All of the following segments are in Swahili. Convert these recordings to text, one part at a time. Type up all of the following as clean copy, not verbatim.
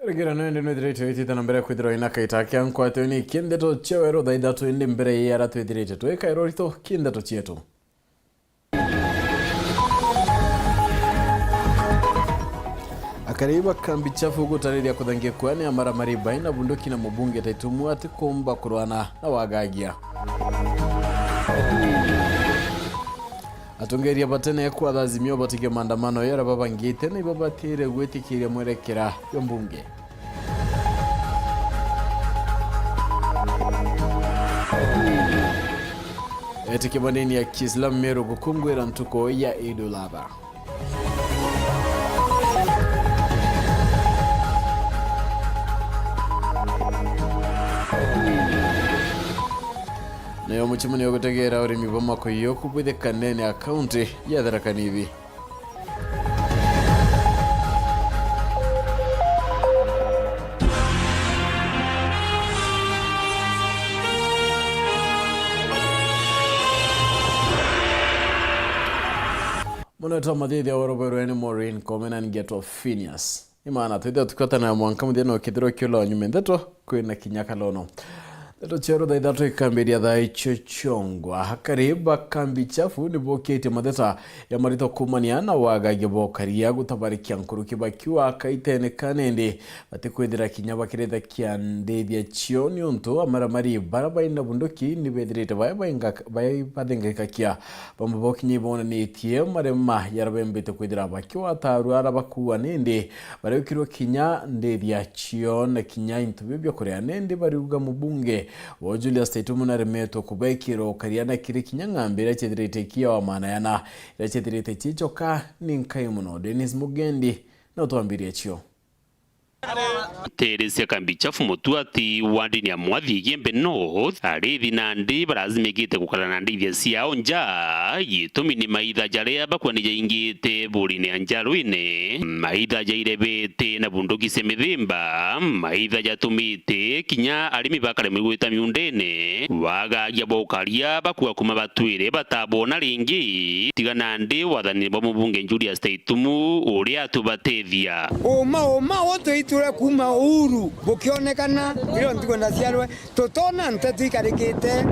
Regera no ende direte iti na mbere kwithira ina kaitake ankwate ni Nteto cha Weru da Ithatu ende mbere ya ratu direte to ekairo rito Nteto chietu akariba kambi chafu gutariria kuthangia kwani amara mariba ina bunduki na mubunge taitumwa ati kumba kurwana na wagagia atongeria batene kwa lazimio batige maandamano yara babangite na ibabatire gwetikiria mwerekera yo mbunge etike maneni ya Kiislamu Meru gukungwira ntuko ya Idul Adha Nayo muchimuni yogutegera urimi bomako yokubwithe kanene akaunti ya Thaa nivi Muneto mathithi ya Weru eni Maureen komena ngeto PHINEAS IMAANA twithe tukotana ya mwanka muthino kithiro kyolo nyume Nteto kwina kinyaka lono Nteto chero da Ithatu ikambiria thaa icho chongwa hakariba kambi chafu ni bokete matheta ya marito kumania na wagagia bokaria gutabarikia nkuruki bakiwa kaitene kanende batikwithira kinya bakiretha kia ndethia chioni untu amaramari barabaina bunduki ni bethirite bathengaika kia bambokinyi bona ni tie marema yarabembete kwithira bakiwa taru arabakuwa nende barikirwo kinya ndethia chioni kinya intubibyo kuria nende bariuga mubunge wa Julius Taitumu na remeto kubekiro kariana kiri kinyang'ambira chethirite kia wa maana yana ira chethirite chichoka ni nkai muno Dennis Mugendi na utuambirie chio Teresa kambi chafu mutuati wandini ya mwathi gembe north arithi nandi barazimegite kukala nandi vya siao nja yitumi ni maitha jarea bakwa nija ingite burine anjaruine maitha jairebete na bunduki semithimba maitha jatumite kinya arimi bakale mwita miundene waga jabokaria bakwa kuma batwire batabona ringi tiga nandi wathani bo mubunge Julius Taitumu uria tubatethia oma wote iture kuma uru bukionekana ilo ntikwenda ciarwe tutona Nteto ikarikite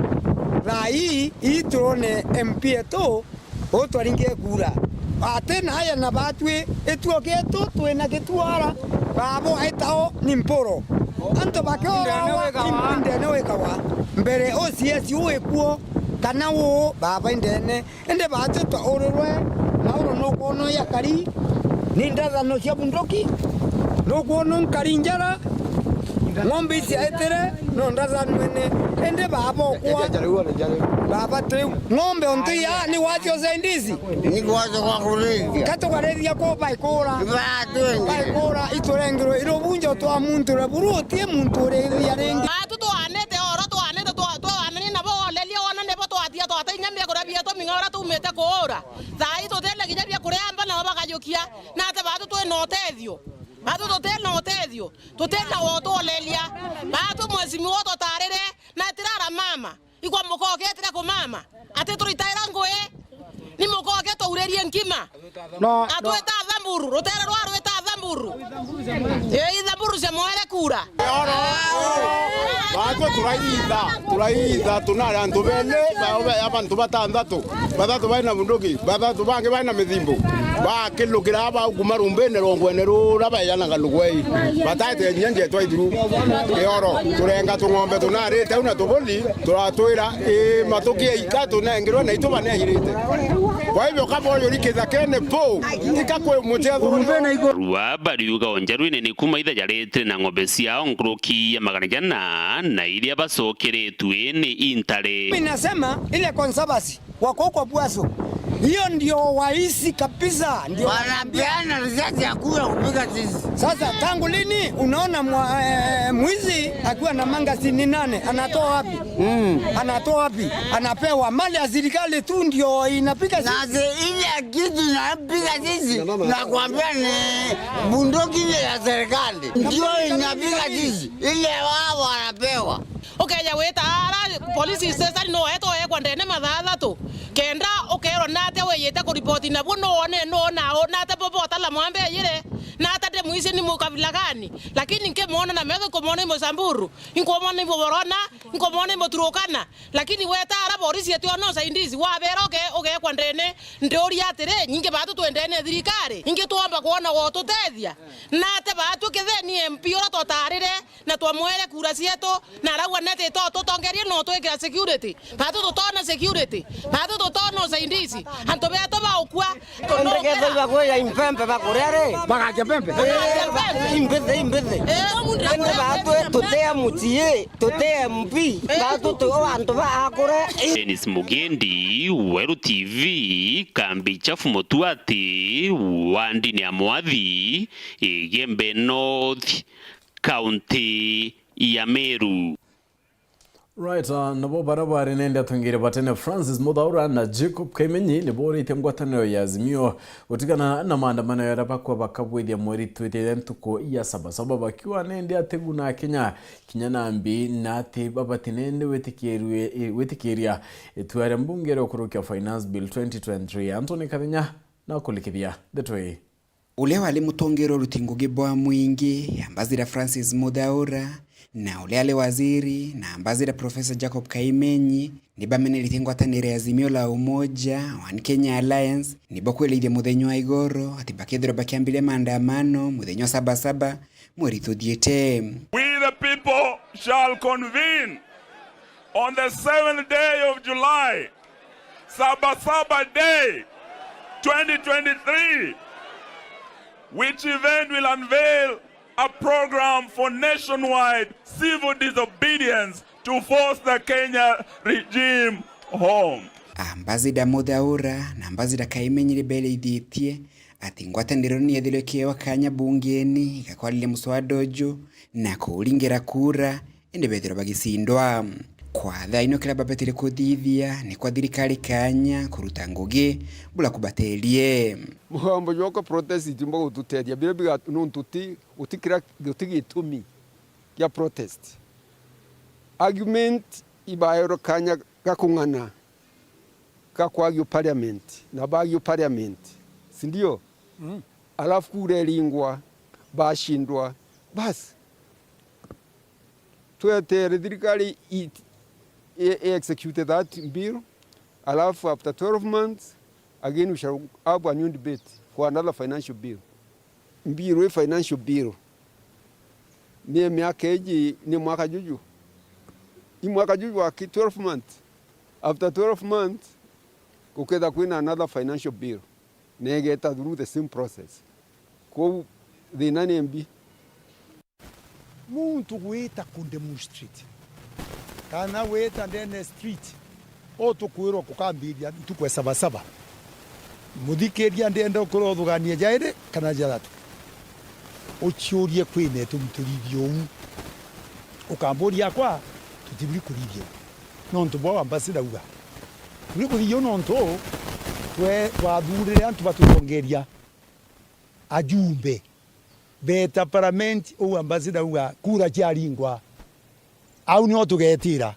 rai iturone MP to otwaringe kura atena haya na batwe etuoketo twena gitwara babo aitao ni mporo anto bakora ndene wekawa mbere OCS uekuo kana wo baba ndene ende batwe ororwe mauro no kono yakari nindaza no cia bundoki no kono nkarinjara ng'ombe isi etere no ndaza nwene ende babo kwa baba te ng'ombe onti ya ni wacho zendizi ni wacho kwa kuringia kato kwareria ko baikora baikora itorengero irobunjo to amuntu re buruti muntu re ya rengi atuto anete ora to anete to anani na bo lelia wana ne bo to atia to atanya me kora bia to mingora to mete ko ora sai to tele kinya bia kureamba na bakajokia na te batu to enotethio batu to tele enotethio to tele woto lelia batu mwezi woto tarere na tirara mama ikwa mukoke tira ko mama ate to ritaira ngoe ni mukoke to urerie nkima no atweta thamburu rotera rwa rweta thamburu thamburu se moere kura Bato turaitha tunari antu bene abantu batandatu baina bunduki batatu bange baina mithimbo bakilukira aba kumarumbene rongwene rura bayana galugwei batate nyenje twaithiru eoro turenga tung'ombe tunarite una tuboli turatwira matuki Ithatu na ngirwa na ituba ne hirite kwa hivyo kama oyo likitha kene po ikakwe mutetho rumbene igo ruwa bariuga onjaruine ni kuma itha jarete na ng'ombe ciao nkuruki ya magana jana na iria basokeretwe ni intare. Mimi nasema ile conservancy wako kwa Bwaso hiyo ndio waisi kabisa, ndio wanapeana risasi ya kula kupiga sisi. Sasa tangu lini unaona mwizi akiwa na mangasini 8 anatoa wapi? Anatoa wapi? Anapewa mali ya serikali tu ndio inapiga sisi. Na ile kitu inapiga sisi nakwambia ni bunduki ya serikali ndio inapiga sisi, ile wao wanapewa. Okay, ya weta polisi sasa no eto kwa ndene madhadha tu kenda okero nate we yete ko report na buno one no na nate popota la mwambe yire nate de sisi ni mukabila gani, lakini nkemwona na mego komwona imo Samburu, inkomwona imo Borona, inkomwona imo Turukana, lakini wetara borisi yetu ono saindizi waberoke oge kwa ndene ndori atire nyinge batu tuendene thirikari inge tuomba kuona wotutethia na te batu ketheni MP ora totarire na twamwere kura cietu na ragwa nete tutongerie no twekira security batu tutona security batu tutona saindizi anto beto baukwa ndege bagwe ya impempe bakurere bagaje pempe imbeze ende batu tutea mutie tutea MP batu to anto bakure. Dennis Mugendi, Weru TV, kambi chafu Motuati, wandi ni amwadhi, Gembe North, County ya Meru. Right, nabo barabara nenda tungire batene Francis Muthaura na Jacob Kaimenyi ni bori temgwataniro ya Azimio utikana na maandamano ya rapakwa bakabwithia mweri twitire ntuko ya sabasaba bakiwa nende ateguna Kenya kinyanambi na ati babatinende wetikiria etware mbungere okurukia Finance Bill 2023 Anthony Kathenya na kulikithia detwe ule wale mutongero rutinguge bwa mwingi ambazira Francis Muthaura na ule waziri na ambazira Professor Jacob Kaimenyi nibamenerithia ngwatanire ya Azimio la Umoja One Kenya Alliance nibakwelithia muthenyo wa igoro ati bakethira bakiambile maandamano muthenyo 77 mweri tuthiete. We the people shall convene on the 7th day of July, Sabasaba Day 2023, which event will unveil a program for nationwide civil disobedience to force the Kenya regime home. Ambazida Muthaura na ambazida Kaimenyi libele idhitie ati ngwataniro ni yethilekeo kanya bungeni ikakwalile muswadojo na kuulingira kura ende bethiro bagisindwa. Kwa thaino kila babetire kuthithia ni kwa thirikari kanya kuruta ngugi bula kubatelie muhambo yoko protest itimbo gututeria bile biga nuntuti utikira gutugitumi ya protest argument ibayero kanya gakungana kakwagyo parliament na bagyo parliament sindio alafu kurelingwa bashindwa basi tuetere thirikari executed that bill. Alafu after 12 months, again we shall have a new debate for another financial bill. Bill, financial bill. Ni miaka eji ni mwaka juju. Ni mwaka juju waki 12 months. After 12 months, kukeda kuina another financial bill. Negeta through the same process. Kwa the nani MB. Muntu weta kundemonstrate. Kana weta ndene street oto kwiro kukambiria tukwe sabasaba mudikeria ndenda kurothugania jaire kana jaratu ochiurie kwine tumturithio ukamboria kwa tutibiri kurithio nonto bo ambassador uga kuri kurithio nonto twe wathurire antu batutongeria ajumbe beta parliament o ambassador uga kura charingwa au ni otugetira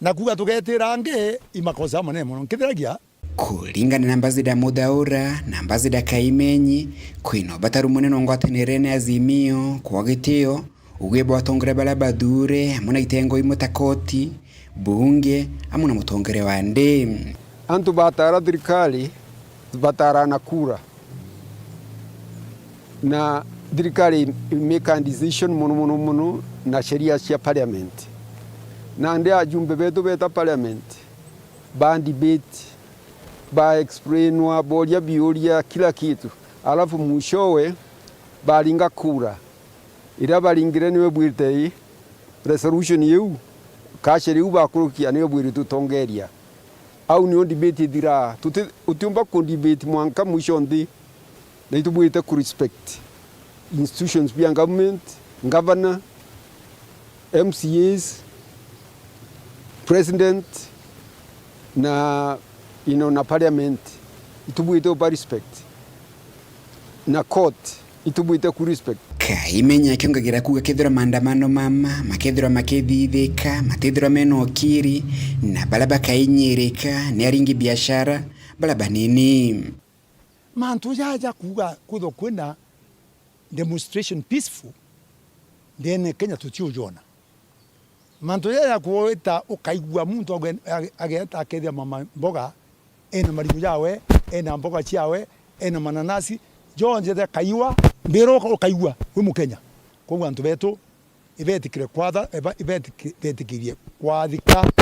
na kuga tugetira ange imakosa manemo nkithiragia kulingana na ambazida Muthaura na ambazida Kaimenyi kwino bataru munene ngwatanire na Azimio kwa gitio ugwebo atongere bala badure amuna itengo imutakoti bunge amuna mutongere wande antu batara thirikari batara na kura na thirikari make a decision muno na sheria cia parliament na ndia ajumbe betu beta parliament ba debate ba explain wa boria biuria kila kitu alafu mwishowe balinga kura ira balingire niwe bwirtei resolution yu kasheri uba kurukia niwe bwiritu tongeria au ni debate dira utiumba ku debate mwanka mwisho ndi na itubwite ku respect institutions bia government governor MCAs president na na parliament itubuite opa respect na court itubuite ku respect. Kaimenya kiongagira kuga kethira maandamano mama makethira makethithika matethira meno kiri na balaba kainyereka ni aringi biashara balaba nini mantu jaja kuga kutho kwina demonstration peaceful then Kenya tutiojona manto ya kuoita ukaigua muntu ageta akethia mama mboga ena marimu yawe ena mboga ciawe ena mananasi jonje de kaiwa mbero ukaigua we mukenya kwa antu betu ibetikire kwatha ibetikirie kwathika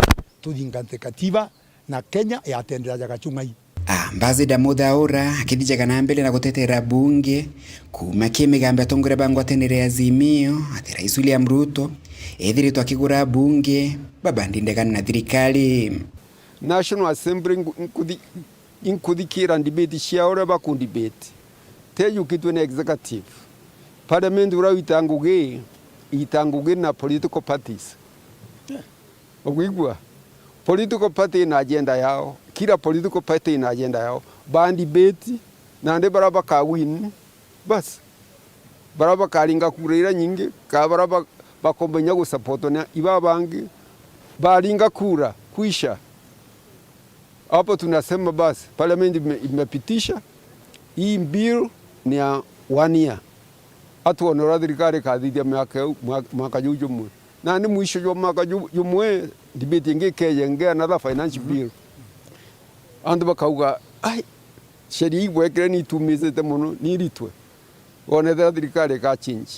tuthingante katiba na Kenya yatendera jagachungai. Ambassador Muthaura akithijaga na mbele na gutetera bunge kuma kimigambo atongore bango atenere Azimio ati Rais William Ruto ethiritwo akigura bunge babandindegana na thirikari. National Assembly inkuthikira debate ciaore bakundibate teyukitwe na executive parliament ura itanguge na political parties ogwigwa political party na agenda yao kila political party na agenda yao bandibate na nde baraba ka win bas baraba kalinga kurira nyingi ka baraba bakombenya go support na iba bangi balinga kura kuisha hapo tunasema basi parliament imepitisha hii bill ni ya 1 year atuonora thirikari kathithia mwaka jumwe na ni mwisho wa mwaka jumwe debate ngeke another financial bill andu bakauga ai sheri igwekere ni tumizete muno ni ritwe one thirikari ka change.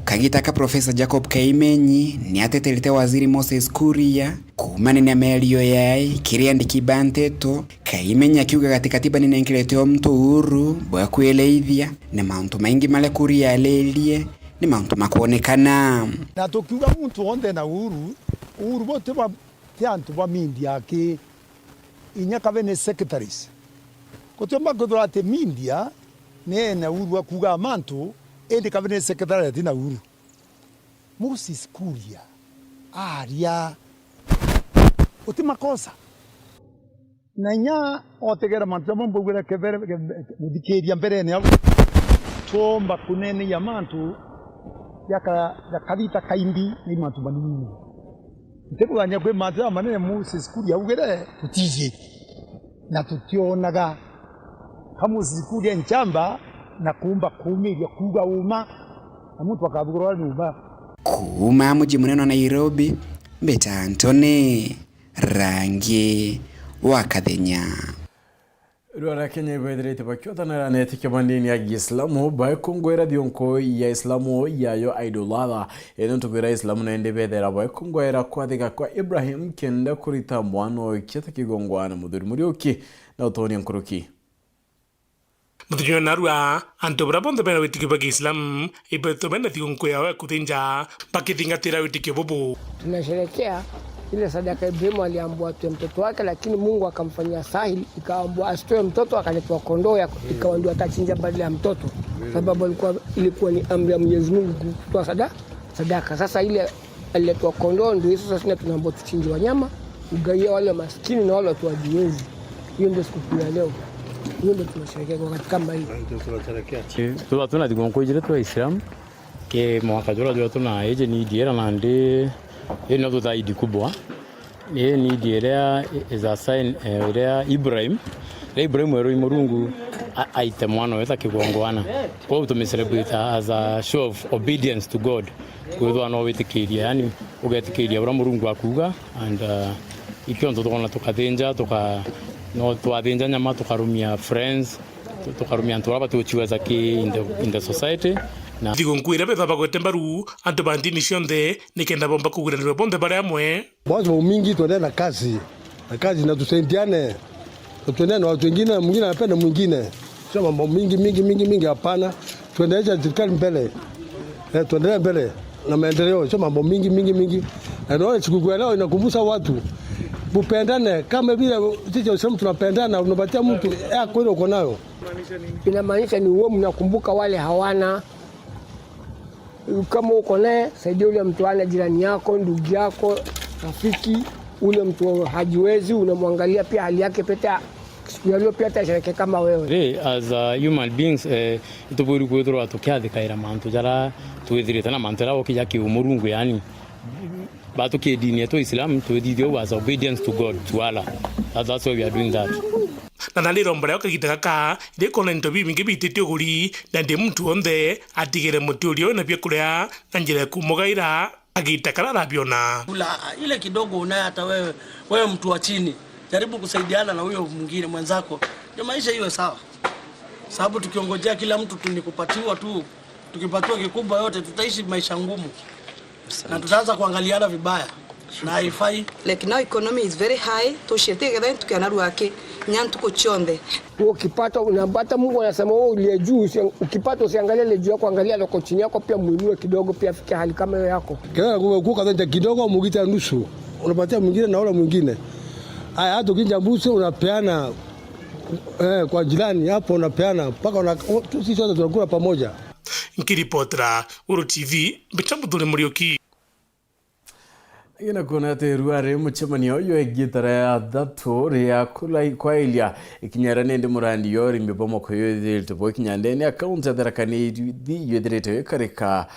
Kagitaka Professor Jacob Kaimenyi ni ateterete waziri Moses Kuria kumane na melio yai kiriandiki Nteto. Kaimenyi akiuga katika katiba ninenkileteo mtu uhuru bwa kueleithia na mauntu maingi male Kuria alelie ni mauntu makuonekana na tukiuga mtu onde na uhuru bote ba tiantu ba media ki inyaka bene secretaries kutomba kodorate media ne na uhuru akuga mantu ende cabinet secretary atina uhuru Moses Kuria aria utima kosa nanya otegera mantu mbugura kevere mudikeria mbere ne tomba kunene ya mantu yakavita kaimbi ni mantu manini ndebuganya kwe mantu manene Moses Kuria ugere tutije na tutionaga Moses Kuria nchamba na kuumba kuumiria kuuga uma na mtu akabugura ni uba kuma muji muneno Nairobi Mbeta Antone rangi wakathenya Rwara Kenya ibedrete bakyota na netike bandini ya Islamu ba kongwera dionko ya Islamu yayo idolada eno tugera Islamu na ende bedera ba kongwera kwathika kwa Ibrahim kenda kurita mwano kyata kigongwana muduri murioki na utoni nkuruki Mutujua narua anto brabonde bena witiki bagi Islam ibeto bena tikunku ya kutinja baki tingatira witiki bobo. Tunasherehekea ile sadaka Ibrahim aliambiwa atoe mtoto wake, lakini Mungu akamfanyia sahili, ikaambiwa asitoe mtoto, akaletwa kondoo, ikawa ndio atachinja badala ya mtoto, sababu ilikuwa ni amri ya Mwenyezi Mungu kutoa sadaka. Sasa ile aliletwa kondoo, ndio sasa sisi tunaambiwa tuchinje wanyama, ugaia wale maskini na wale watu wajiwezi. Hiyo ndio siku ya leo. Hiyo ndio tunasherehekea wakati kama hii. Tuna digonko jire tu Islam ke mwaka jora tuna eje ni diera nande eno to daidi kubwa ni diera is a sign area Ibrahim Weru Murungu aite mwana weta kigongwana kwa hiyo tumecelebrate as a show of obedience to God kwa hiyo ano wetikiria yani ugetikiria ura Murungu akuga and ikyo ndo tokona tukathenja no tuathenja nyama tukarumia friends tukarumia ntura batuchiweza ki in the society na digonkwira betha bagotembaru anto bandini shonde nikenda bomba kuguranirwa bonde bare amwe mwanzo mingi tuende na kazi na tusaidiane tuende na watu wengine mwingine anapenda mwingine sio mambo mingi hapana tuendeleze serikali mbele tuendelee mbele na maendeleo sio mambo mingi na ndio siku leo inakumbusha watu bupendane kama vile sisi Waislamu tunapendana unapatia mtu yako ile uko nayo inamaanisha ni wewe mnakumbuka wale hawana kama uko naye saidia ule mtu ana jirani yako ndugu yako rafiki ule mtu hajiwezi unamwangalia pia hali yake peta siku leo pia atasherehekea kama wewe as human beings ituburi kwetro atukiathikaira mantu jara twithirite na mantera okija ki umurungu yani batu ke dini yetu Islam twithithio was obedience to God to Allah. That's why we are doing that. na naliro mbere ka gitaka ile kona ntobi mingi bitete guri na ndi mtu onde atigere mutulio na pia kurea na njira kumogaira agitakara rabiona ile kidogo unaye hata wewe mtu wa chini jaribu kusaidiana na huyo mwingine mwenzako ndio maisha iwe sawa, sababu tukiongojea kila mtu tunikupatiwa tu, tukipatiwa kikubwa yote tutaishi maisha ngumu na tutaanza kuangaliana vibaya na haifai. Like now economy is very high, tosheteke then tukianaru yake nyantu kuchonde. Ukipata unapata, Mungu anasema wewe uliye juu, ukipata usiangalie ile juu yako, angalia loko chini yako pia, muinue kidogo pia afike hali kama hiyo yako. Kila kuka ndio kidogo mugita nusu. Unapatia mwingine na wala mwingine. Haya hata ukinja mbuzi unapeana kwa jirani hapo, unapeana mpaka sisi wote tunakula pamoja. Nkiripotra Weru TV Bechambuthule Murioki. Ina kuna teruare muchemanio yo egitara ya Ithatu ya kula kwa ilia ikinyarane ndi murandi yori mbibomo koyo tubo kinyandene account adarakani di yederete kareka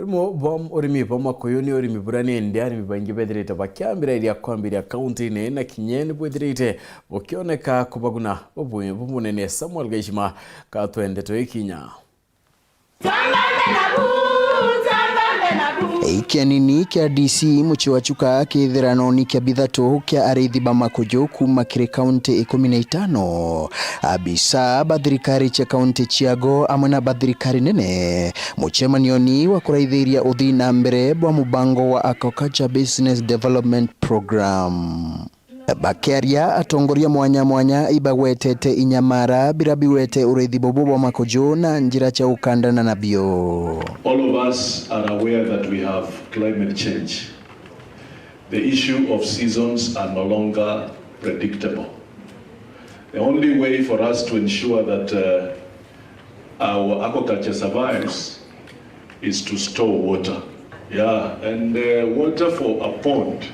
mo bom orimi bomo koyo ni orimi burane ndi ari mibangi bederete bakyambira ilia kwambira account ne na kinyene bederete bokioneka kubaguna obunene Samuel Gaishima ka twende to ikinya Ikianini kia DC muchiwachuka kithirano ni kia Ithatu kia arithi bamakujo kuma kire kaunti 15 abisa bathirikari cha kaunti chiago amwe na bathirikari nene muchemanioni wa kuraithiria uthi na mbere bwa mubango wa Aquaculture Business Development Program. Bakeria atongoria mwanya ibagwetete inyamara birabiwete ureithi bobo bwa makojo na njira cha ukandana nabio. All of us are aware that we have climate change. The issue of seasons are no longer predictable. The only way for us to ensure that our aquaculture survives is to store water. Yeah, and water for a pond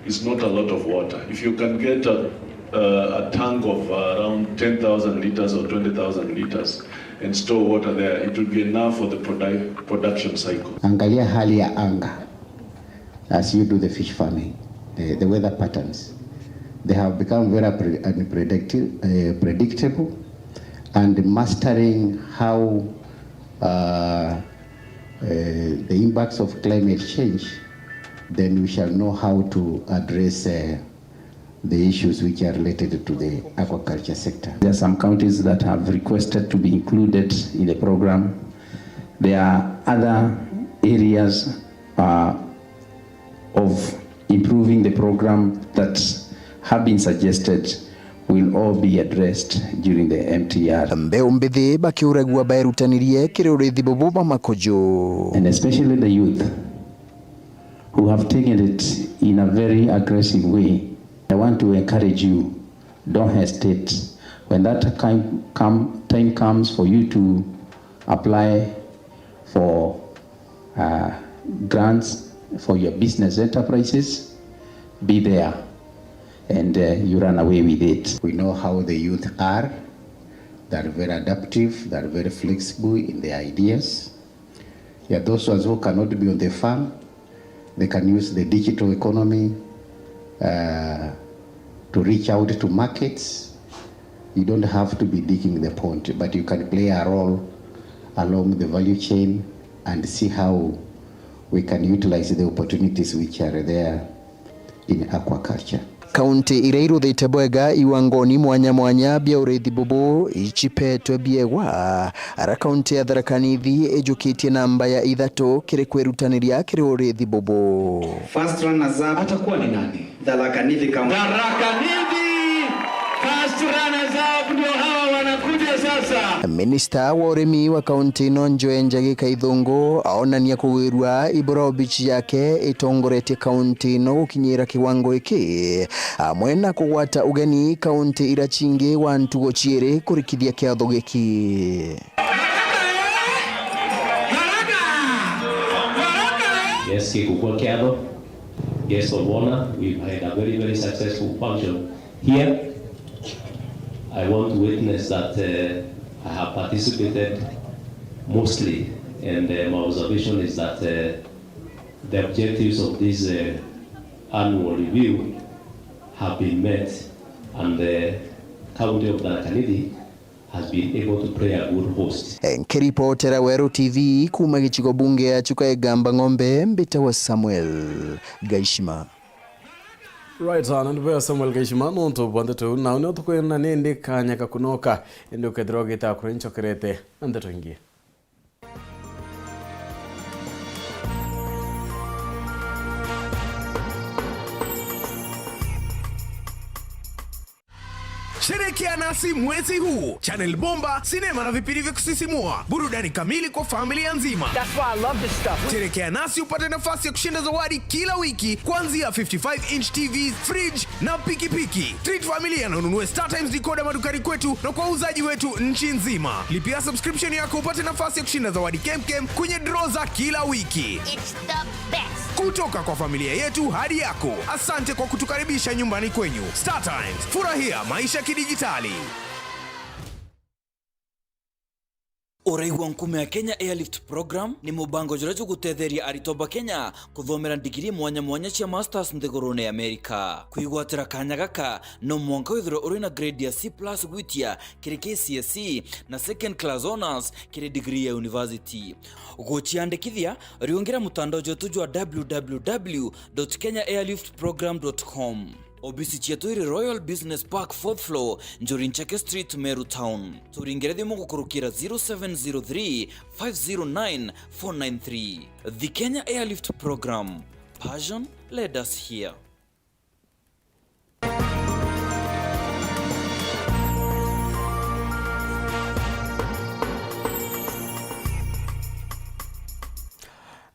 is not a lot of water. If you can get a tank of around 10,000 liters or 20,000 liters and store water there, it will be enough for the production cycle. Angalia hali ya anga as you do the fish farming, the weather patterns. They have become very predictable, and mastering how the impacts of climate change, then we shall know how to address the issues which are related to the aquaculture sector. There are some counties that have requested to be included in the program. There are other areas of improving the program that have been suggested will all be addressed during the MTR. Mbeumbithi bakiuregua bairutanirie kire ureithi bobo bamakojo. And especially the youth who have taken it in a very aggressive way. I want to encourage you, don't hesitate. When that time comes for you to apply for grants for your business enterprises, be there and you run away with it. We know how the youth are. They're very adaptive, they're very flexible in their ideas. Yeah, those ones who cannot be on the farm, they can use the digital economy to reach out to markets. You don't have to be digging the pond, but you can play a role along the value chain and see how we can utilize the opportunities which are there in aquaculture. Kaunti ireiru theite bwega iwangoni mwanya bia ureithi bobo ichipetwe biegwa ara kaunti ya Tharakanithi ejukitie namba ya Ithatu kire kwerutaniria kire ureithi bobo. First runners up atakuwa ni nani? Tharakanithi County. Tharakanithi first runners up ndio hawa wanakuja sasa. Minister wa urimi wa kaunti no Njoe Njagi Kaithungu aonania kuwirwa ibora bichi yake itongorete kaunti no gukinyira kiwango iki amwena kugwata ugeni kaunti irachinge wantu gochiere kurikithia kiatho giki. Yes, kikukua kiatho. Yes, of honor. We've had a very, very successful function here. I want to witness that I have participated mostly, and my observation is that the objectives of this annual review have been met, and county of Thaa has been able to play a good host. Nkiripotera Weru TV kuma gichigo bunge ya Chukaegamba Ng'ombe mbita wa Samuel Gaishima. Right on, and we are Samuel Gaishima nonto bande tu na uno to kwena nende kanya kakunoka endo kedroge ta kurencho kerete Nteto ingie. Sherekea nasi mwezi huu. Channel bomba, sinema na vipindi vya kusisimua. Burudani kamili kwa familia nzima. That's why I love this stuff. Sherekea nasi upate nafasi ya kushinda zawadi kila wiki kuanzia 55-inch TVs, fridge na pikipiki. Treat familia na ununue StarTimes decoder madukani kwetu na kwa uzaji wetu nchi nzima. Lipia subscription yako upate nafasi ya kushinda zawadi kemkem kwenye draw za kila wiki. It's the best. Kutoka kwa familia yetu hadi yako. Asante kwa kutukaribisha nyumbani kwenyu. StarTimes, furahia maisha kidijitali. Ureigwa nkume ya Kenya Airlift Program ni mubango jurajo gutetheria aritoba Kenya kuthomera digiri mwanya cia masters nthigurune Amerika. Kuigwatira kanya gaka no mwanka withiro uri na grade ya C+ gwitia kiri KCSE na second class honors kiri degree ya university. Guchiandikithia riungira mutandao jotu jwa www.kenyaairliftprogram.com. Obisi chetu iri Royal Business Park 4th floor, Njorinchake Street, Meru Town. Turingere thimu gukurukira 0703 509 493. The Kenya Airlift Program. Passion led us here.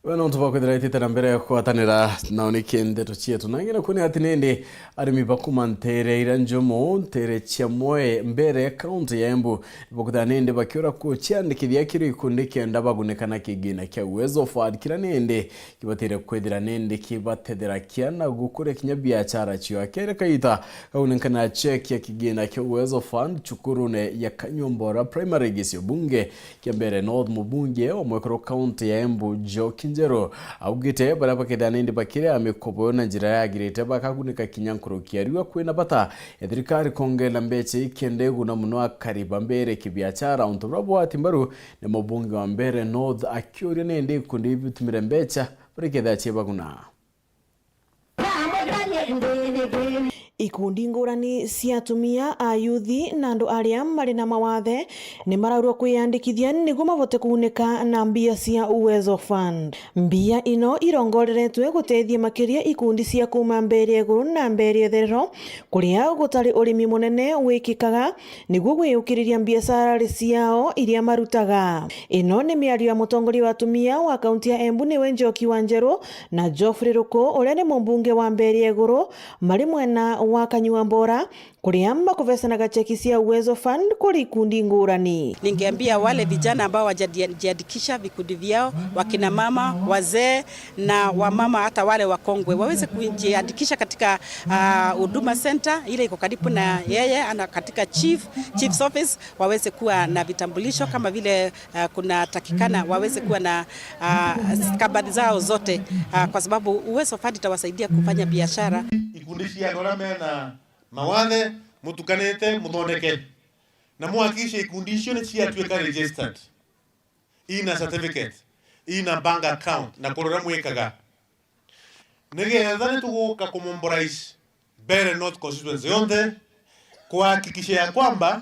Wano tuba kwithira ititana mbere kwatanira naonike Nteto chietu nangina kuni ati nende arimi bakuma ntere iranjomo ntere chiamoe mbere county ya Embu bakutha nende bakiora ku chiandikithia kiri ikundi kenda bagunekana kigina kya uwezo fund kira nende kibatire kwithira nende kibatethera kiana gukure kinya biashara chio akere kaita kaunekana check ya kigina kya uwezo fund chukurune ya Kanyombora primary gisio bunge kya mbere North mubunge wa Mwekero county ya Embu Njero augite baraba kedanende bakire amekopo na njira ya girete bakagunika kinyankuru kiariwa kwena bata edirikari kongela mbeche ikende guna muno akariba mbere kibiachara ontorabo atimbaru ne mobunge wa mbere North akiori nende kundi bitumire mbecha barikeda cheba guna Ikundi ngurani cia atumia a yuthi na andu aria mari na mawathe ni maraurwo kwiyandikithia niguo mavote kuuneka na mbia cia Uwezo Fund. Mbia ino irongoreretwe gutethia makiria ikundi cia kuma mbere iguru na mbere therero kuria gutari urimi munene wikikaga niguo gwiyukiriria biashara ciao iria marutaga. Ino ni miario ya mutongoria wa atumia wa kaunti ya Embu niwe Njoki wa Njeru na Geoffrey Ruko uria ni mumbunge wa mbere iguru mari mwena wa Kanyombora kuliamba kuvesana cheki cia Uwezo Fund kuri kundi ngurani. Ningeambia wale vijana ambao wajiandikisha vikundi vyao, wakina mama, wazee na wamama hata wale wakongwe waweze kujiandikisha katika Huduma Center ile iko karibu na yeye ana katika chief's office, waweze kuwa na vitambulisho kama vile kuna takikana, waweze kuwa na stakabadhi zao zote kwa sababu Uwezo Fund itawasaidia kufanya biashara. Ikundi cia ndora mena mawathe mutukanete muthondeke na muhakikishe ikundi icio ni ciatuika registered, ina certificate, ina bank account na kurora mwikaga nigetha ni tuguka kumomborais mbere North constituency yonde kuhakikisha ya kwamba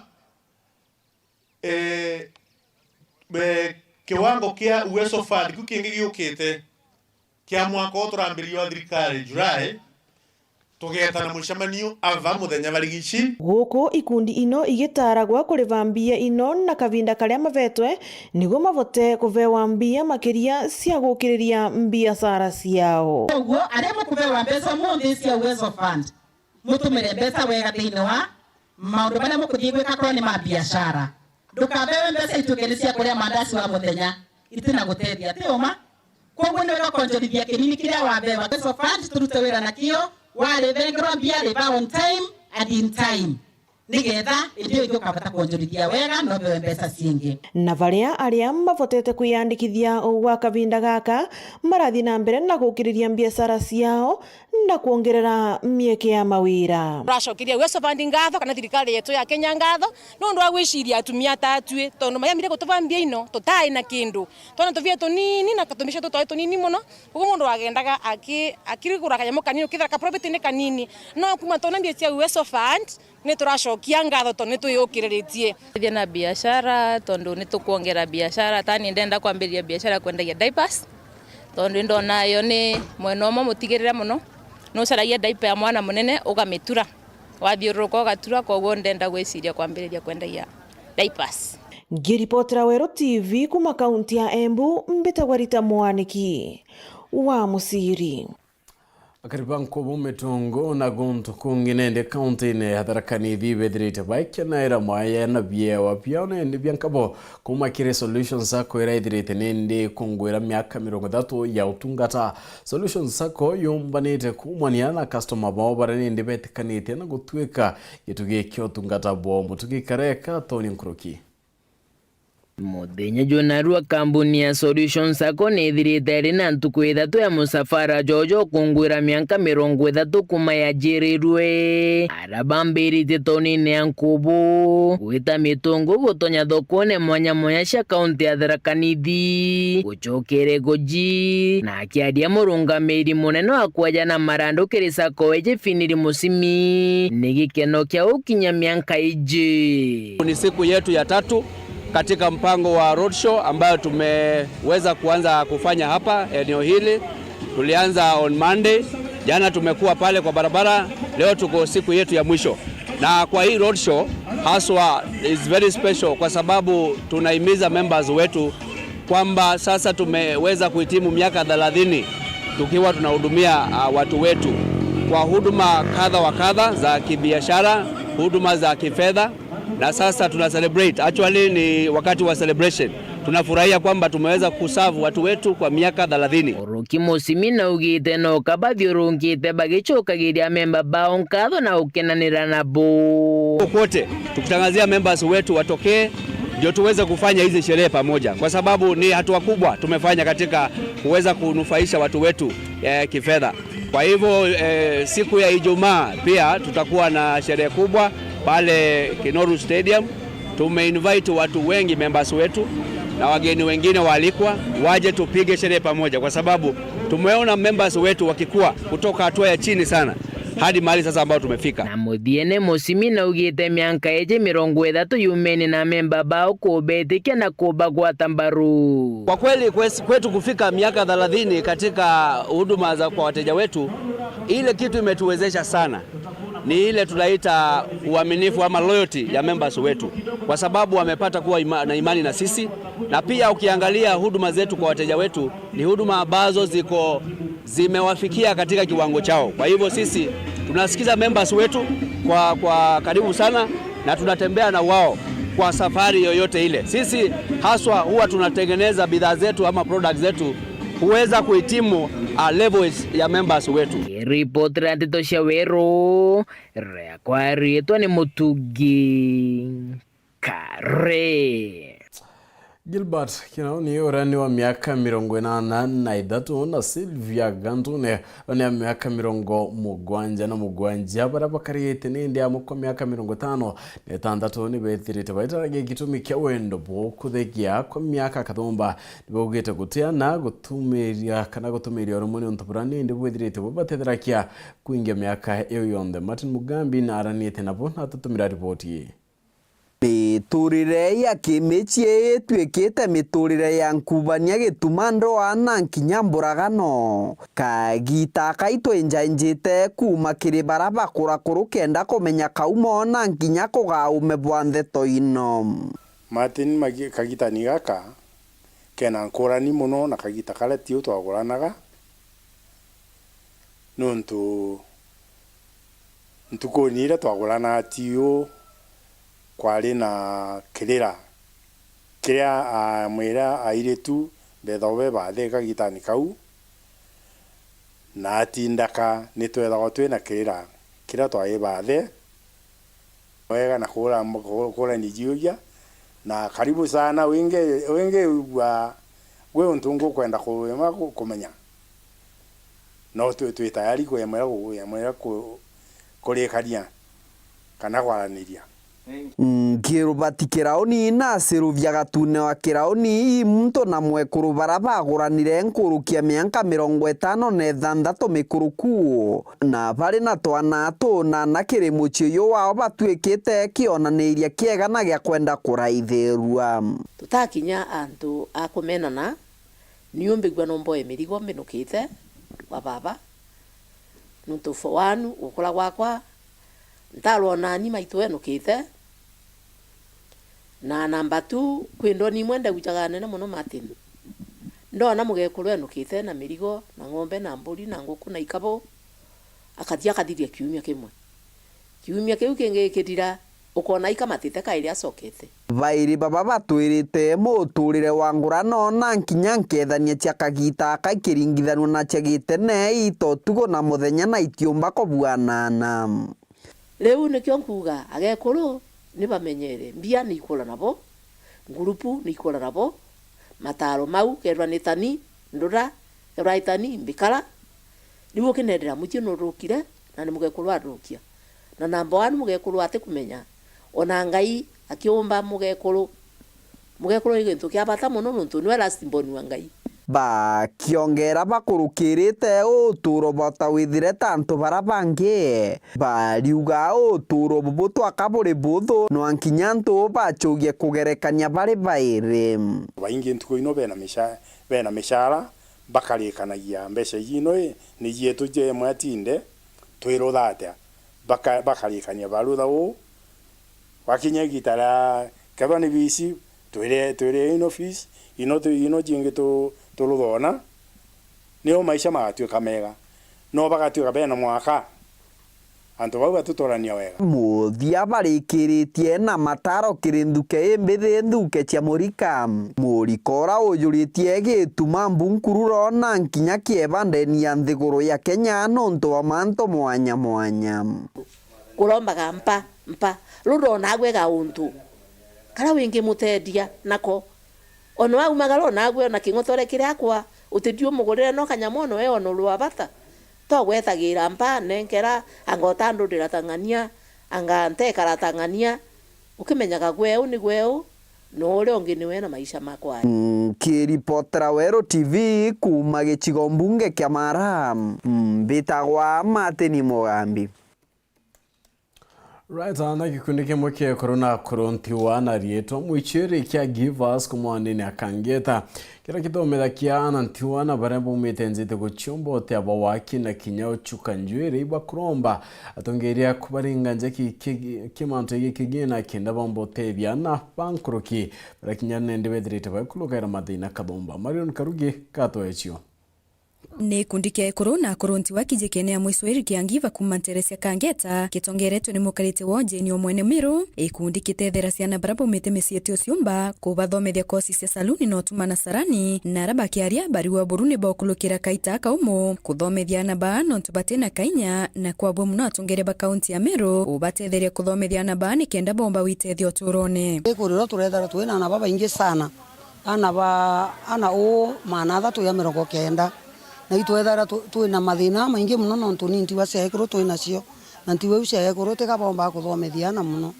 kiwango kia Uwezo Fund kukingi giukite kia mwaka uturambirio thirikari Julai tugetana mushamanio ava muthenya barigici guku ikundi ino igitaragwa kuriva mbia ino na kavinda karia mavetwe niguo mavote kuvewa mbia makiria cia gukiriria biashara ciao. Uguo aria mukuvewa mbeca muthi cia Uwezo Fund mutumire mbeca wega thiini wa maundu maria mukuthii gwika kwa ni ma biashara. Ndukavewe mbeca itukeni cia kuria mandasi wa muthenya itina gutethia tiuma koguo ni wega konjorithia kinini kiria wavewa. Uwezo Fund turute wira nakio wale vengro bia liva on time and in time nigetha ndio igukabata kuonjorithia wega no bewe mbeca ciingi. Na varia aria mavotete kwiyandikithia gwa kavinda gaka marathi na mbere na gukiriria biashara ciao na kuongerera mieke ya mawira. Turacokiria Uwezo Fund ngatho kana thirikari yetu ya Kenya ngatho no ndo agwiciria atumia tatue tondu mayamire gutuvambia ino tutai na kindu tona tuvie tunini na katumisha tutoi tunini muno kuko mundu agendaga akirigura kanyamu kanini kithira ka profit ni kanini no kuma tona mbia cia Uwezo Fund ni turacokia ngatho tondu ni tuyukiriritie thia na biashara tondu ni tukuongera biashara tani ndenda kwambiria biashara kwendagia diapers tondu ndona yo ni mweno mo mutigirira muno no caragia diaper ya mwana munene ugamitura wathiuruka ugatura koguo ndenda gwiciria kwambiriria kwendagia diapers. Ngiripotera Weru TV kuma kaunti ya Embu mbitagwa Rita Mwaniki wa Musiri. Akaribanko bumetongo na gonto kunginende county ne hadarakani vibedrite bike na era maya na biewa pione ndi biankabo kuma kire solutions sako era idrite nende kungwera myaka 30 ya utungata solutions sako yombanite kumwania na customer bao barani ndi betikanite na gutweka gituge kyo tungata bo mutugikareka Tony Nkroki. Muthenya jonarua kambuni ya Solutions Sako nithirite rina ntuku 3 ya musafara jojo kungwira mianka 30 kuma yajirirwe arabambirite tonini ya nkubu gwita mitungu gutonya thokone mwanya cia kaunti ya Thaa gucokere goji na akiaria murungamiri munene wa kwaja na marandukiri Sako eje finiri musimi ni gikeno kia ukinya mianka iji. Ni siku yetu ya 3 katika mpango wa roadshow ambayo tumeweza kuanza kufanya hapa eneo hili. Tulianza on Monday, jana tumekuwa pale kwa barabara, leo tuko siku yetu ya mwisho. Na kwa hii roadshow haswa is very special kwa sababu tunahimiza members wetu kwamba sasa tumeweza kuhitimu miaka 30 tukiwa tunahudumia watu wetu kwa huduma kadha wa kadha za kibiashara, huduma za kifedha. Na sasa tuna celebrate, actually ni wakati wa celebration. Tunafurahia kwamba tumeweza kuserve watu wetu kwa miaka 30. Uruki musimina ugite no kabadhiurungite bagichokagiria member bao nkatho na ukenanira nabo. Kote tukitangazia members wetu watokee ndio tuweze kufanya hizi sherehe pamoja kwa sababu ni hatua kubwa tumefanya katika kuweza kunufaisha watu wetu kifedha. Kwa hivyo siku ya Ijumaa pia tutakuwa na sherehe kubwa pale Kinoru Stadium. Tumeinvite watu wengi members wetu na wageni wengine waalikwa waje tupige sherehe pamoja kwa sababu tumeona members wetu wakikua kutoka hatua ya chini sana hadi mahali sasa ambao tumefika. Na muthiene musimina ugite mianka eje 30 yumeni na member bao kubetikia na kubagwata mbaru. Kwa kweli kwetu kufika miaka 30 katika huduma za kwa wateja wetu, ile kitu imetuwezesha sana ni ile tunaita uaminifu ama loyalty ya members wetu kwa sababu wamepata kuwa na imani na sisi. Na pia ukiangalia huduma zetu kwa wateja wetu ni huduma ambazo zimewafikia katika kiwango chao. Kwa hivyo sisi tunasikiza members wetu kwa karibu sana na tunatembea na wao kwa safari yoyote ile. Sisi haswa huwa tunatengeneza bidhaa zetu ama products zetu huweza kuhitimu levels ya members wetu. Report ya Nteto cia Weru kwa rietwa ni Mutugi Kare. Gilbert Kinaoni urani wa miaka 83 na Sylvia Gantune wa miaka 77 baraba kariyete nindi amukwa miaka 56 ni bethirite baitarage gitumi kya wendo bo kuthegia kwa miaka kathumba nibogete gutia na gutumiria kana gutumiria rumuni ontoburani ndi bwethirite bobatetherakia kuingia miaka iyo yonde. Martin Mugambi na aranite nabo na tutumira ripoti. Miturire ya kimichie twekete miturire ya nkubania gitumando ana nkinyamburagano kagita kaito enjanjite kuma kiri baraba kurakuru kenda komenya kaumona nkinya kugaume bwa Nteto ino. Martin kagita ni gaka kena nkurani muno na kagita kale tio twaguranaga nuntu ntukonire twagurana tio kwari na kirira kiria mwira airetu bethobe bathe kagitani kau na tindaka nitwethaga twina kirira kiria twai bathe wega na kura nijuya na karibu sana wenge wa we untungu kwenda kumenya no twi tayari kwemera kurikaria kana kwaraniria ngirubati kiraoni na seruvya gatune wa kiraoni muntu na mwekuru baraba guranire nkurukia mianka 56 mikuruku na bari na twana tuna na kiri muchiyo wao batwikite kionaniria kiega na gya kwenda kuraithirua tutakinya antu akumenana niumbigwa nombo emirigo minukite wa baba nuntu wanu ukula gwakwa ntalona ni maitu enukite na namba 2 kwindo ni mwende guchaga nene muno Martin ndona mugekuru enukite na mirigo na ng'ombe na mburi na nguku na ikabo akathia kathiria kiumia kiu kingikirira ukona ikamatite kairi acokete bairi baba batwirite muturire wa ngurano na nkinya nkethania cia kagita kaikiringithanwa na cia gitene itotugo na muthenya na itiumba kobuanana leu nikyo nkuga agekuru ni bamenyere mbia ni ikula nabo ngurupu ni ikula nabo mataro mau kerwa nitani ndura eraitani mbikala niwo kinendera mutino rukire na ni mugekuru arukia na namba 1 mugekuru ate kumenya ona Ngai akiomba mugekuru igintu kia bata muno nuntu niwe last born wa Ngai bakiongera bakurukirite uturo batawithire tantu barabangi bariuga uturo bubutu akaburi buthu no ankinyantu bachugie kugerekania bari bairi baingi ntuko ino bena mishara bakarikanagia mbeca ino ni yetu je mwatinde twiruthate bakarikania barutha u wakinya gitara kaba ni bisi twire ino fees ino jingi turuthona niyo maisha magatuika mega no bagatuika bena mwaka antu bau batutorania wega muthia barikiritie na mataro kirinduke imbithi nduke cia murika murikora uyuritie gituma mbunkururo na nkinya kiebandenia nthiguru ya Kenya nonto wa manto mwanya kurombaga mpa rurona gwega untu kara wingi mutendia nako ono aumagalo nagwe na kingotore kirakwa utidio mugurire no kanyamono we ono rwa bata to gwethagira mpa nenkera angotandurira Tangania anga ntekara Tangania ukimenyaga gweu ni gweu no uri ongi niwe na maisha makwa kiripotera Weru TV kuma gicigo mbunge kia Mara bitagwa Mateni Mogambi. Right, ana gikundi kimwe kia corona korontiwana rieto mwichiri kia give us kumwanini akangeta kira kithomera kia anantiwana barembo umitenzite guchumbo te abawaki na kinyao chukanjwiri bakuromba atongeria kubaringanje kimanto kigina kenda bombo tebiana bankuruki barakinyane ndebedrite bakulukaira madina kabomba Marion Karugi katoechio ni kundi kia corona koronti wa kijekenea mwisweri kiangiva kumanteresia kangeta kitongeretwe ni mukarite wonje ni omwene miru ikundi kitethera ciana barabo mete mesietio ciumba kubathomethia kosi cia saluni no tumana sarani na raba kiaria bari wa buruni bokulukira kaita kaumo kuthomethia na ba no tubatena kainya na kwabwe muno atongere ba kaunti ya Miru ubatetheria kuthomethia na ba ni kenda bomba witethio turone kuriro turethara twina na baba ingi sana ana o manatha tu ya 90 na itwethara twina mathina maingi muno no ntunti wa cekuru twina cio na ntiwe cekuru tikabomba kuthomethia na muno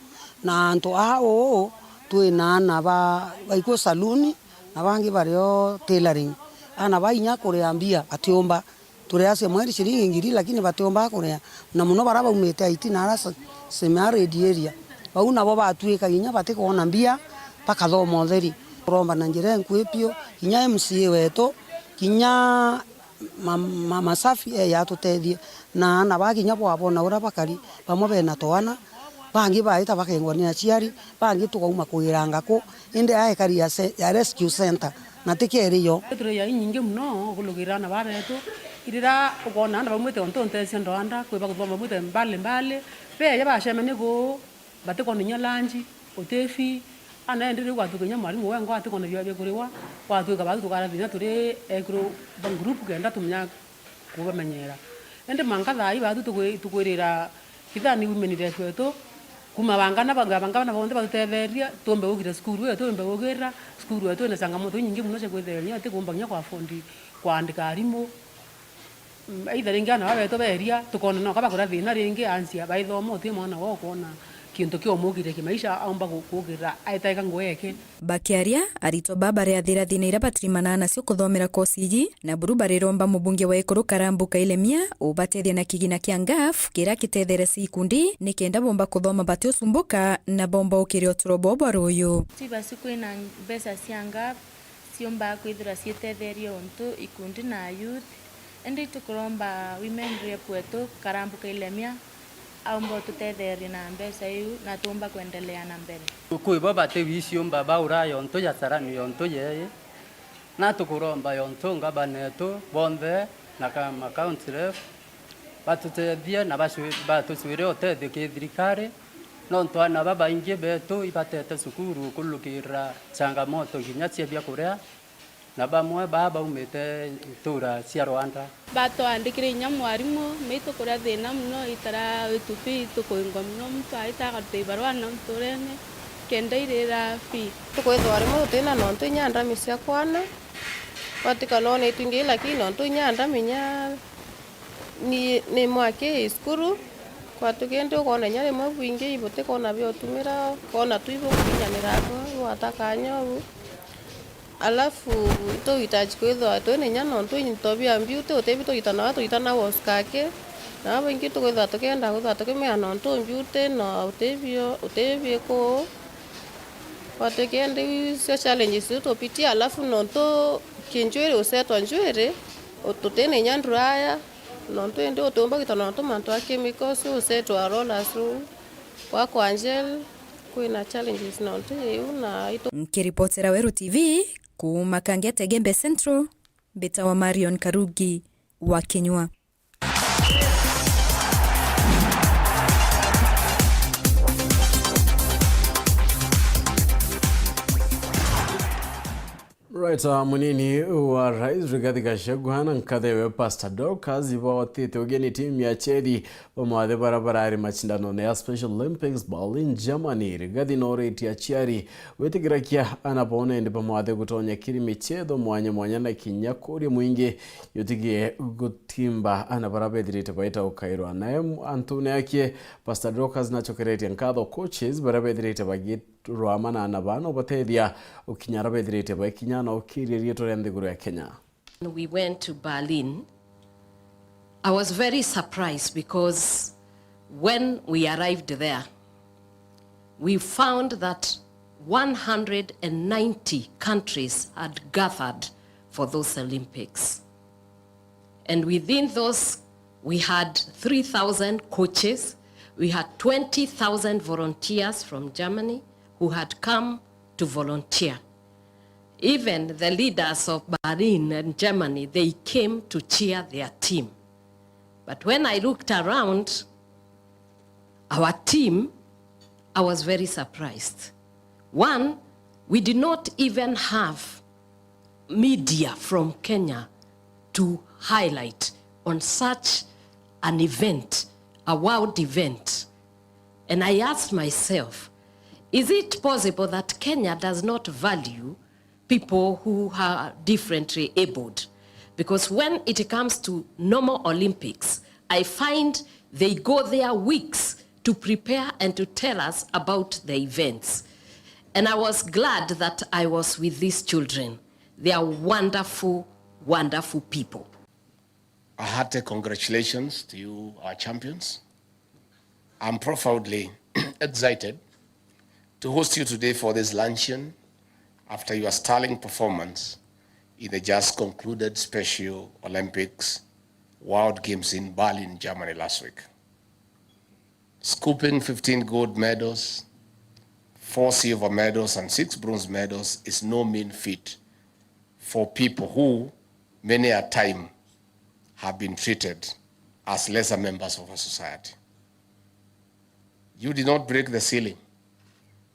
na antu o twina na baiko saluni na bangi bario tailoring ana bainya kuria mbia atiomba turiace mweri ciringi 2,000 lakini batiomba kuria na muno baraba umete aiti na arasa seminary area bau nabo batuika ginya batikona mbia pakathoma theri kuromba na njira nkwipio ginya MCA wetu ginya mama safi ya tutethie na baginya bwabona ura bakari bamwe bena twana bangi baita bakengwania ciari bangi tukauma kuiranga ko inde aekari ya rescue center na tikeriyo ture ya nyinge muno kulugirana baretu irira ukona na bamwete ontonte ndonda kwiba kuthoma mwete mbale be ya bashemene go batikoninya lanji otefi ana ndiri gwatukinya mwalimu wengo atikona bya kuriwa watuka batu tukara thina turi egro group genda tumnya kubamenyera ende mangatha ai batu tukwirira kithani women reseto kuma bangana bangana bonde batutetheria tombe ugira skuru wetu tombe ugira skuru wetu na changamoto nyingi muno cia kwetheria ati kumbanya kwa fundi kuandika arimu either ringa na weto beria tukona no kaba kura thina ringi ansia baithomo uti mwana wo kuona kintu kio mugire kimaisha aomba kugira aitaika ngweke bakiaria arito babare athira thina ira batirimana nacio kuthomera kosi igi na buru bariromba mubunge wa Ikuru Karambuka Ilemia ubatethia na kigina kia ngaf kira kithethereci ikundi nikenda bomba kuthoma batio sumbuka na bomba ukiri oturobo baruyu tiba siku ina mbesa cia ngaf ciomba kwithira cietetheria untu ikundi na youth endi tukuromba women rep wetu Karambuka Ilemia aomba tutetheria na mbesa iu na tumba kuendelea na mbele kuibo bate wisiomba baura yonto ya sarani yonto ye na tukuromba yonto ngabaneto bonde na kama council batutethia na batuswire otethio kithirikari no ntwana baba ingi betu ibatete sukuru kulukira changamoto ginya cia bia kuria na bamwe baba umete tura cia Rwanda bato andikire nya mwarimu meito kuria thina muno itara itupi tukuingwa muno mtu aitaga teibarwa na mturene kenda irira fi tukwethwa rimo utina no ntunyanda misia kwana watika no ne twingi lakini no ntunyanda minya ni mwake skuru kwa tukende ukona nyare mwe wingi ibote kona byo tumira kona tuibo kunyanira ko watakanyo alafu to itaji kwethwa twene nyano ntobia mbiute utebito itana woskake na bengi to kwethwa tukenda kwethwa tukemea no mbiute no utebie ko watekende cio challenges tupitia alafu no to kinjwere usetwa njwere ututene nyanduraya no twende utomba kitana to manto a chemicals usetwa rollers kwa Angel kuna challenges no na ito nkiripotera Weru TV kuma Kangete Gembe Central beta wa Marion Karugi wa Kenywa. Right, munini wa Rais Rigathi Gachagua na nkathewe Pastor Dorcas ibaotete ugeni timu ya Chedi bamuathe barabara ari machindano ya Special Olympics Berlin Germany. Rigathi noreti achiari wetigirakia anapone ndi bamuathe gutonya kiri michezo mwanya na kinyakuri mwingi yotigie gutimba anabarabethirite baita ukairwa naye Antune yake Pastor Dorcas na chokereti nkatho coaches barabethirite bagit Rwamana anabano batethia ukinyara bethirite bakinyana ukiririe torende guru ya Kenya. We went to Berlin. I was very surprised because when we arrived there, we found that 190 countries had gathered for those Olympics. And within those, we had 3,000 coaches. We had 20,000 volunteers from Germany who had come to volunteer. Even the leaders of Berlin and Germany, they came to cheer their team. But when I looked around our team, I was very surprised. One, we did not even have media from Kenya to highlight on such an event, a world event. And I asked myself, is it possible that Kenya does not value people who are differently abled? Because when it comes to normal Olympics, I find they go there weeks to prepare and to tell us about the events. And I was glad that I was with these children. They are wonderful, wonderful people. A hearty congratulations to you, our champions. I'm profoundly excited to host you today for this luncheon after your sterling performance in the just concluded Special Olympics World Games in Berlin, Germany last week. Scooping 15 gold medals, 4 silver medals, and 6 bronze medals is no mean feat for people who, many a time, have been treated as lesser members of our society. You did not break the ceiling.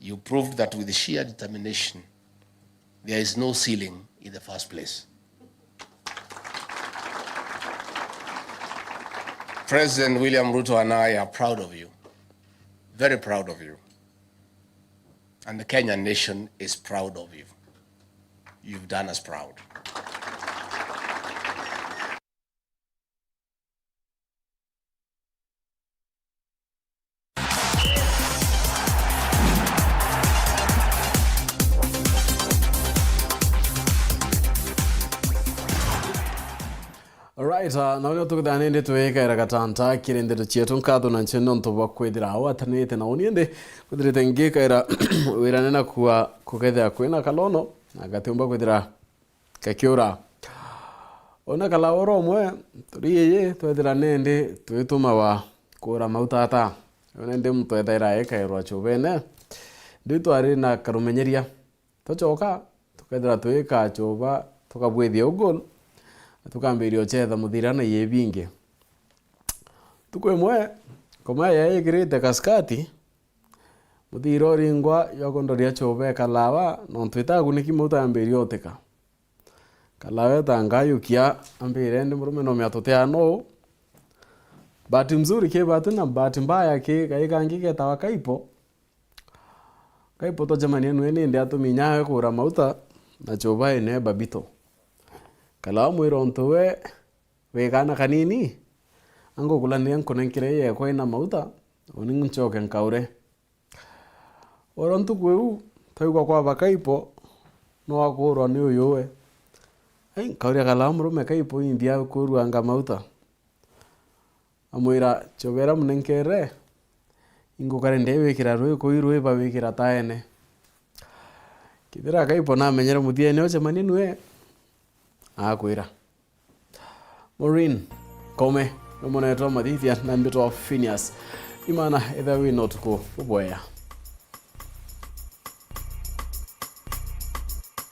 You proved that with sheer determination, there is no ceiling in the first place. President William Ruto and I are proud of you, very proud of you. And the Kenyan nation is proud of you. You've done us proud. Alright, naona tukudane ndi tuweka katanta kirende chietu nkatho na ncheno ntoba kwethira awatanite na uniende kuthirite ngikaira wiranena kuwa kukethira kwina kalono na gatumba kwethira kakiura ona kala oromwe turiye twethira nende twituma wa kura mautata ona ndi mtwethira ekairwa chubene nditwari na karumenyeria tochoka tukethira twika chuba tukabwethia ugol tukambirio chetha muthirana yebinge tukwemwe koma yaigirite kaskati muthiro ringwa yokondoria chobe kalawa no twita kuniki mutambirio teka kalawa tangayukia ambire ndi murume no miatotea no bahati mzuri ke bahati na bahati mbaya ke kaikangike tawa kaipo to jamani enu ndi atuminyawe kura mauta na choba ene babito kala mwiro ntowe wegana kanini ango kulani anko nenkire ye ko ina mauta oning choke nkaure orontu kweu taigwa kwa bakaipo no akoro ni uyowe ai kaure kala murume kaipo india kuru anga mauta amwira chobera munenkere ingo karende wekira rwe ko irwe ba wekira taene kidira kaipo na menyera muthiene oche maninwe akwira Maureen Kome Nteto mathithia na Nteto PHINEAS IMAANA etha wino tuko uboya